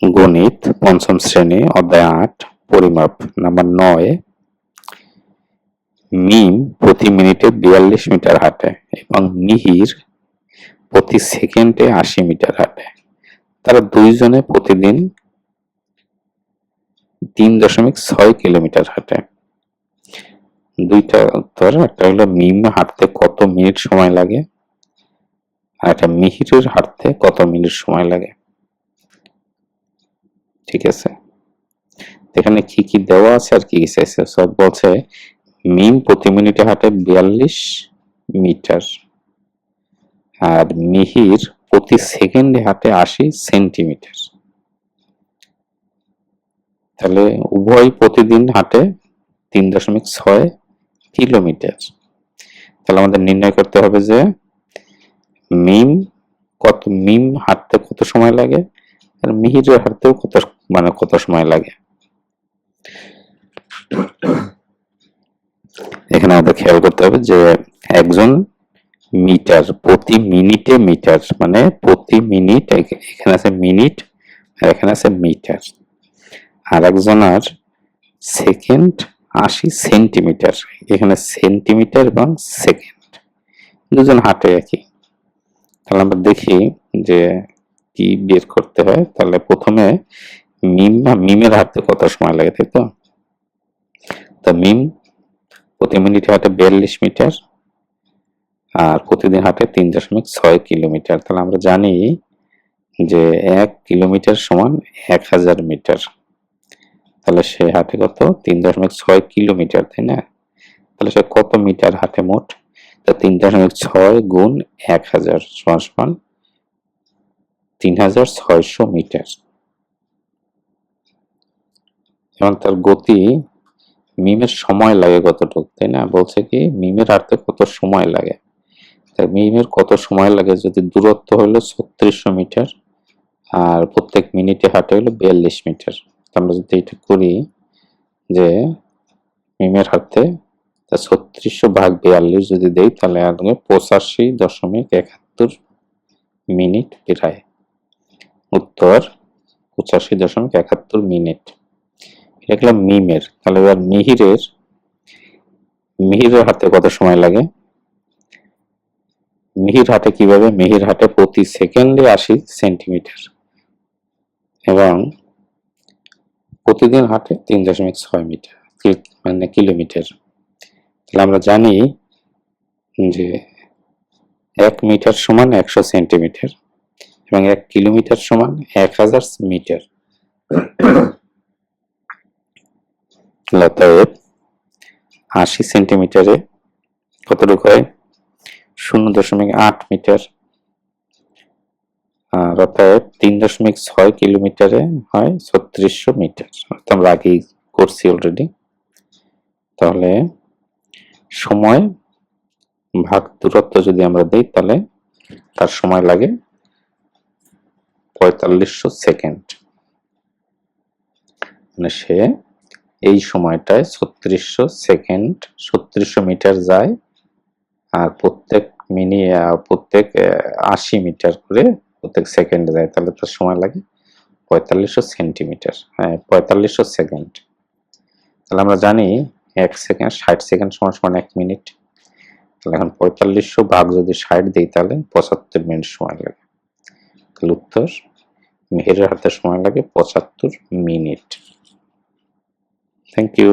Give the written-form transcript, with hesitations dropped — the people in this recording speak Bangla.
গণিত পঞ্চম শ্রেণী অধ্যায় ৮ পরিমাপ নাম্বার ৯ মিম প্রতি মিনিটে ৪২ মিটার হাঁটে এবং মিহির প্রতি সেকেন্ডে ৮০ মিটার হাঁটে। তারা দুইজনে প্রতিদিন ৩.৬ কিলোমিটার হাঁটে। দুইটা উত্তর, একটা হলো মিম হাঁটতে কত মিনিট সময় লাগে আর একটা মিহিরের হাঁটতে কত মিনিট সময় লাগে। ঠিক আছে, এখানে কি কি দেওয়া আছে আর কি কি চাইছে। সব বলছে মিম প্রতি মিনিটে হাঁটে ৪২ মিটার আর মিহির প্রতি সেকেন্ডে হাঁটে ৮০ সেন্টিমিটার। তাহলে উভয় প্রতিদিন হাঁটে ৩.৬ কিলোমিটার। তাহলে আমাদের নির্ণয় করতে হবে যে মিম হাঁটতে কত সময় লাগে আর মিহিরের হাঁটতেও কত সময় লাগে। এখানে আমাদের খেয়াল করতে হবে যে একজন মিটার প্রতি মিনিটে মিটার মানে প্রতি মিনিট, এখানে আছে মিনিট আর এখানে আছে মিটার। আর একজনের সেকেন্ড ৮০ সেন্টিমিটার, এখানে সেন্টিমিটার এবং সেকেন্ড, দুজন হাঁটে একই। তাহলে আমরা দেখি যে কি বের করতে হয়। তাহলে প্রথমে মিমের হাঁটতে কত সময় লাগে, তাই তো? তা মিম প্রতি মিনিটে হাঁটে ৪২ মিটার আর প্রতিদিন হাঁটে ৩.৬ কিলোমিটার। তাহলে আমরা জানি যে ১ কিলোমিটার সমান ১০০০ মিটার। তাহলে সে হাঁটে কত? ৩.৬ কিলোমিটার, তাই না? তাহলে সে কত মিটার হাঁটে মোট? তা ৩.৬ গুণ ১০০০ সমান ৩৬০০ মিটার। এবং তার গতি, মিমের সময় লাগে কতটুকু, তাই না? বলছে কি মিমের হাঁটতে কত সময় লাগে। মিমের কত সময় লাগে, যদি দূরত্ব হলো ৩৬০০ মিটার আর প্রত্যেক মিনিটে হাঁটে হলো ৪২ মিটার। আমরা যদি এটা করি যে মিমের হাঁটতে ৩৬০০ ভাগ ৪২ যদি দেই তাহলে আসবে ৮৫.৭১ মিনিট বেরায়। উত্তর ৮৫.৭১ মিনিট। এটা হলো মিমের। তাহলে এবার মিহিরের হাঁটতে কত সময় লাগে। মিহির হাঁটে কিভাবে? মিহির হাঁটে প্রতি সেকেন্ডে ৮০ সেন্টিমিটার এবং প্রতিদিন হাঁটে ৩.৬ মিটার মানে কিলোমিটার। তাহলে আমরা জানি যে ১ মিটার সমান ১০০ সেন্টিমিটার এবং ১ কিলোমিটার সমান ১০০০ মিটার। অতএব ৮০ সেন্টিমিটারে কতটুকু হয়? ০.৮ মিটার। আর অতএব ৩.৬ কিলোমিটারে হয় ৩৬০০ মিটার। আমরা আগেই করছি অলরেডি। তাহলে সময় ভাগ দূরত্ব যদি আমরা দিই তাহলে তার সময় লাগে ৪৫০০ সেকেন্ড। মানে সে এই সময়টায় ৩৬০০ সেকেন্ড ৩৬০০ মিটার যায় আর প্রত্যেক ৮০ মিটার করে প্রত্যেক সেকেন্ডে যায়। তাহলে তার সময় লাগে ৪৫০০ সেন্টিমিটার, হ্যাঁ ৪৫০০ সেকেন্ড। তাহলে আমরা জানি ১ সেকেন্ড ৬০ সেকেন্ড সমান ১ মিনিট। তাহলে এখন ৪৫০০ ভাগ যদি ৬০ দিই তাহলে ৭৫ মিনিট সময় লাগে। তাহলে উত্তর মিহিরের হাতে সময় লাগে ৭৫ মিনিট। Thank you.